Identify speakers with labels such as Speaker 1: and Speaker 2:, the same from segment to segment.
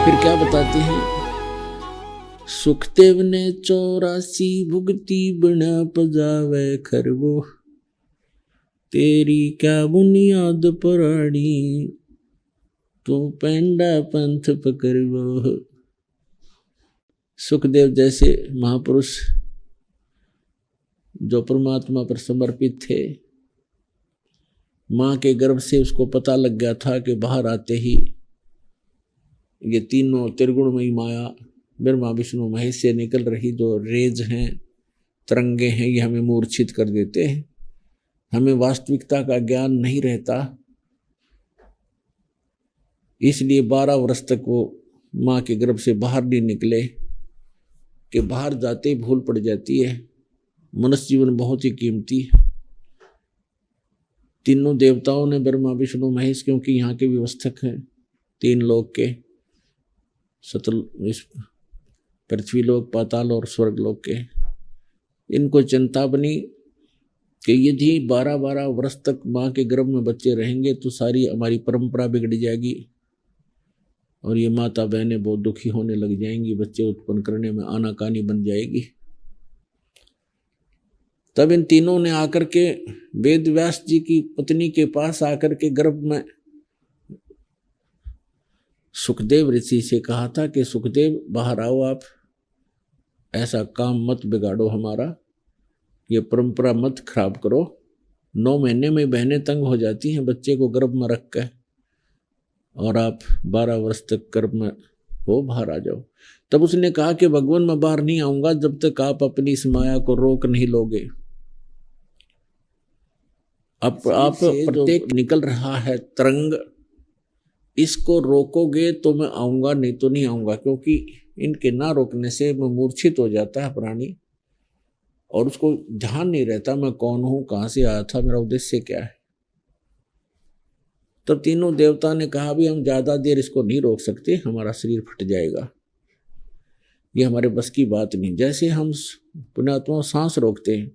Speaker 1: फिर क्या बताते हैं, सुखदेव ने 84 भुगती बिना पजावे खरगो, तेरी क्या बुनियाद पुरानी, तू पेंडा पंथ पकड़वो। सुखदेव जैसे महापुरुष जो परमात्मा पर समर्पित थे, मां के गर्भ से उसको पता लग गया था कि बाहर आते ही ये तीनों त्रिगुणमयी माया ब्रह्मा विष्णु महेश से निकल रही जो रेज हैं, तरंगे हैं, ये हमें मूर्छित कर देते हैं। हमें वास्तविकता का ज्ञान नहीं रहता, इसलिए 12 वर्ष तक वो मां के गर्भ से बाहर नहीं निकले कि बाहर जाते ही भूल पड़ जाती है। मनुष्य जीवन बहुत ही कीमती है। तीनों देवताओं ने ब्रह्मा विष्णु महेश, क्योंकि यहाँ के व्यवस्थक हैं 3 लोक के, इस पृथ्वी लोक, पाताल और स्वर्ग लोक के, इनको चिंता बनी कि यदि 12-12 वर्ष तक माँ के गर्भ में बच्चे रहेंगे तो सारी हमारी परंपरा बिगड़ जाएगी और ये माता बहनें बहुत दुखी होने लग जाएंगी, बच्चे उत्पन्न करने में आनाकानी बन जाएगी। तब इन तीनों ने आकर के वेद व्यास जी की पत्नी के पास आकर के गर्भ में सुखदेव ऋषि से कहा था कि सुखदेव बाहर आओ, आप ऐसा काम मत बिगाड़ो हमारा, ये परंपरा मत खराब करो। 9 महीने में बहनें तंग हो जाती हैं बच्चे को गर्भ में रख कर, और आप 12 वर्ष तक गर्भ में हो, बाहर आ जाओ। तब उसने कहा कि भगवान मैं बाहर नहीं आऊंगा जब तक आप अपनी इस माया को रोक नहीं लोगे। अब आप प्रत्येक निकल रहा है तरंग, इसको रोकोगे तो मैं आऊंगा, नहीं तो नहीं आऊंगा, क्योंकि इनके ना रोकने से मैं मूर्छित हो जाता है प्राणी और उसको ध्यान नहीं रहता मैं कौन हूं, कहां से आया था, मेरा उद्देश्य क्या है। तब तीनों देवता ने कहा भी हम ज्यादा देर इसको नहीं रोक सकते, हमारा शरीर फट जाएगा, ये हमारे बस की बात नहीं। जैसे हम पुण्यात्मा सांस रोकते हैं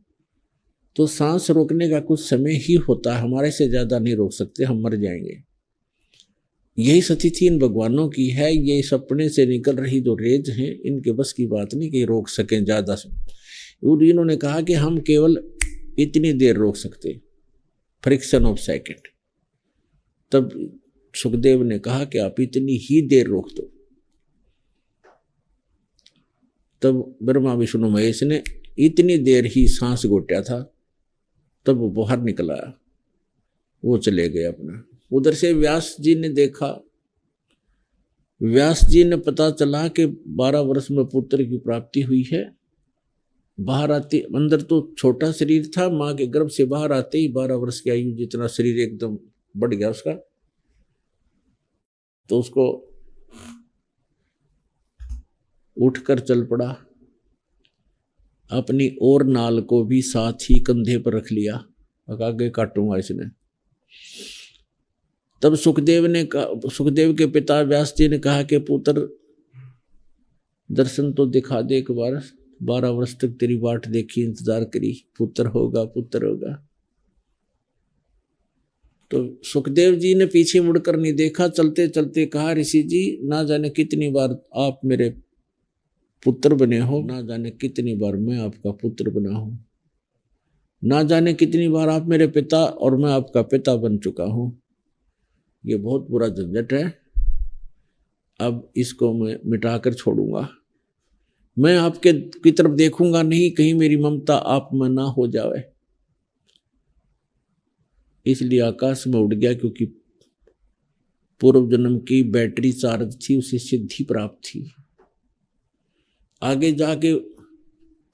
Speaker 1: तो सांस रोकने का कुछ समय ही होता है, हमारे से ज्यादा नहीं रोक सकते, हम मर जाएंगे। यही स्थिति इन भगवानों की है। ये सपने से निकल रही जो रेज हैं, इनके बस की बात नहीं कि रोक सकें ज्यादा से। इन्होंने कहा कि हम केवल इतनी देर रोक सकते, फ्रिक्शन ऑफ सेकेंड। तब सुखदेव ने कहा कि आप इतनी ही देर रोक दो। तब ब्रह्मा विष्णु महेश ने इतनी देर ही सांस घोटा था, तब वो बाहर निकला, वो चले गए अपना। उधर से व्यास जी ने देखा, व्यास जी ने पता चला कि 12 वर्ष में पुत्र की प्राप्ति हुई है। बाहर आते, अंदर तो छोटा शरीर था, मां के गर्भ से बाहर आते ही 12 वर्ष की आयु जितना शरीर एकदम बढ़ गया उसका। तो उसको उठकर चल पड़ा, अपनी और नाल को भी साथ ही कंधे पर रख लिया, आगे काटूंगा इसने। तब सुखदेव के पिता व्यास जी ने कहा कि पुत्र दर्शन तो दिखा दे एक बार, 12 वर्ष तक तेरी बाट देखी, इंतजार करी, पुत्र होगा पुत्र होगा। तो सुखदेव जी ने पीछे मुड़कर नहीं देखा, चलते चलते कहा ऋषि जी ना जाने कितनी बार आप मेरे पुत्र बने हो, ना जाने कितनी बार मैं आपका पुत्र बना हूं, ना जाने कितनी बार आप मेरे पिता और मैं आपका पिता बन चुका हूं। ये बहुत बुरा झंझट है, अब इसको मैं मिटाकर छोड़ूंगा। मैं आपके की तरफ देखूंगा नहीं, कहीं मेरी ममता आप में ना हो जाए। इसलिए आकाश में उड़ गया, क्योंकि पूर्व जन्म की बैटरी चार्ज थी, उसे सिद्धि प्राप्त थी। आगे जाके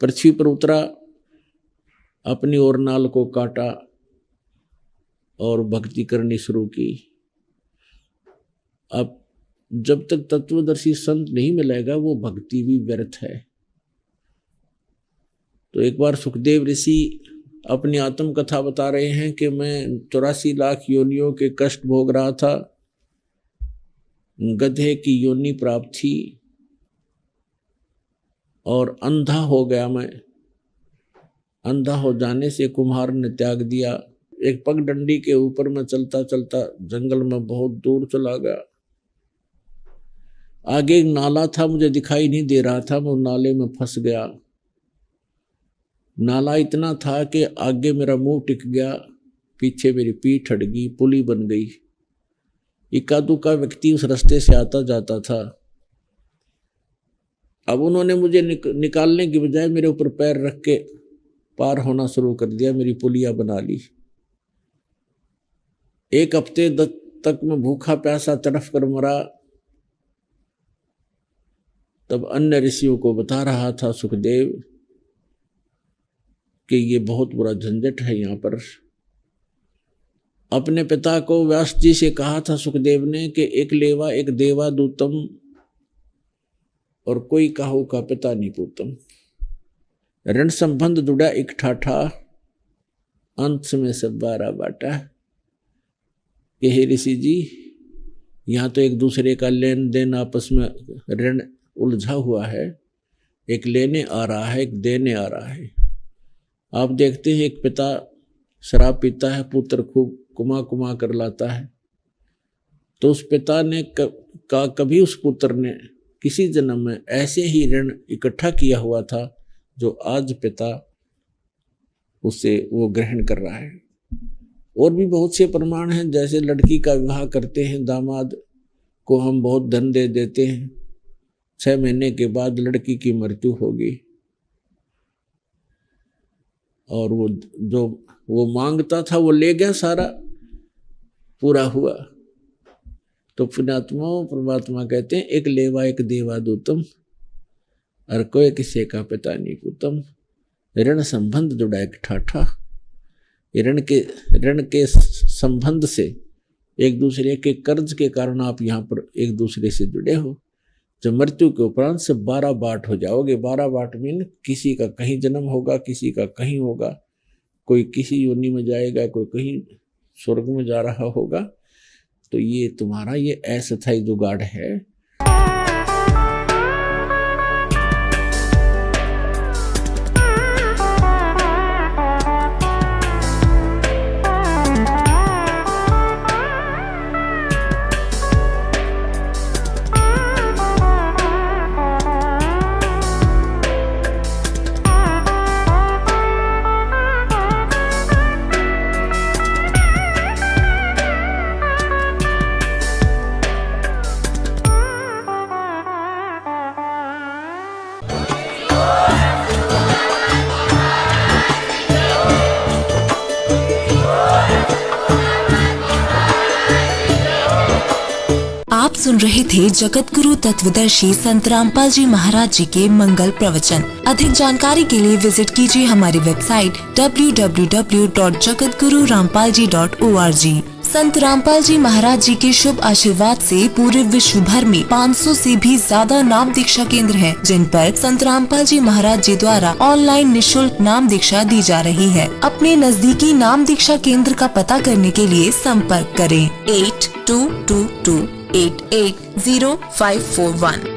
Speaker 1: पृथ्वी पर उतरा, अपनी ओर नाल को काटा और भक्ति करनी शुरू की। अब जब तक तत्वदर्शी संत नहीं मिलेगा वो भक्ति भी व्यर्थ है। तो एक बार सुखदेव ऋषि अपनी आत्म कथा बता रहे हैं कि मैं 84 लाख योनियों के कष्ट भोग रहा था, गधे की योनि प्राप्त थी और अंधा हो गया मैं। अंधा हो जाने से कुम्हार ने त्याग दिया। एक पगडंडी के ऊपर मैं चलता चलता जंगल में बहुत दूर चला गया। आगे एक नाला था, मुझे दिखाई नहीं दे रहा था, मैं नाले में फंस गया। नाला इतना था कि आगे मेरा मुंह टिक गया, पीछे मेरी पीठ हट गई, पुली बन गई। इक्का दुक्का व्यक्ति उस रास्ते से आता जाता था। अब उन्होंने मुझे निकालने की बजाय मेरे ऊपर पैर रख के पार होना शुरू कर दिया, मेरी पुलिया बना ली। 1 हफ्ते तक मैं भूखा प्यासा तड़फ कर मरा। तब अन्य ऋषियों को बता रहा था सुखदेव कि ये बहुत बुरा झंझट है यहाँ पर। अपने पिता को व्यास जी से कहा था सुखदेव ने कि एक लेवा एक देवा दूतम और कोई काहू का पिता नहीं पूतम। ऋण संबंध जुड़ा एक ठाठा, अंत में सब 12 बाटा। ये हे ऋषि जी, यहाँ तो एक दूसरे का लेन देन आपस में ऋण उलझा हुआ है। एक लेने आ रहा है, एक देने आ रहा है। आप देखते हैं एक पिता शराब पीता है, पुत्र खूब कुमा कुमा कर लाता है, तो उस पिता ने कभी उस पुत्र ने किसी जन्म में ऐसे ही ऋण इकट्ठा किया हुआ था जो आज पिता उससे वो ग्रहण कर रहा है। और भी बहुत से प्रमाण हैं, जैसे लड़की का विवाह करते हैं, दामाद को हम बहुत धन दे देते हैं, 6 महीने के बाद लड़की की मृत्यु होगी और वो जो वो मांगता था वो ले गया, सारा पूरा हुआ। तो परमात्मा कहते हैं एक लेवा एक देवा दूतम और कोई किसी का पिता नहीं पूतम। ऋण संबंध जुड़ा एक ठाठा। ऋण के संबंध से, एक दूसरे के कर्ज के कारण आप यहाँ पर एक दूसरे से जुड़े हो। जब मृत्यु के उपरांत से 12 बाट हो जाओगे। 12 बाट मीन किसी का कहीं जन्म होगा, किसी का कहीं होगा, कोई किसी योनि में जाएगा, कोई कहीं स्वर्ग में जा रहा होगा। तो ये तुम्हारा ये अस्थायी जुगाड़ है।
Speaker 2: आप सुन रहे थे जगत गुरु तत्वदर्शी संत रामपाल जी महाराज जी के मंगल प्रवचन। अधिक जानकारी के लिए विजिट कीजिए हमारी वेबसाइट www.jagatgururampalji.org। संत रामपाल जी महाराज जी के शुभ आशीर्वाद से पूरे विश्व भर में 500 से भी ज्यादा नाम दीक्षा केंद्र हैं, जिन पर संत रामपाल जी महाराज जी द्वारा ऑनलाइन निशुल्क नाम दीक्षा दी जा रही है। अपने नजदीकी नाम दीक्षा केंद्र का पता करने के लिए संपर्क करें 8222880541।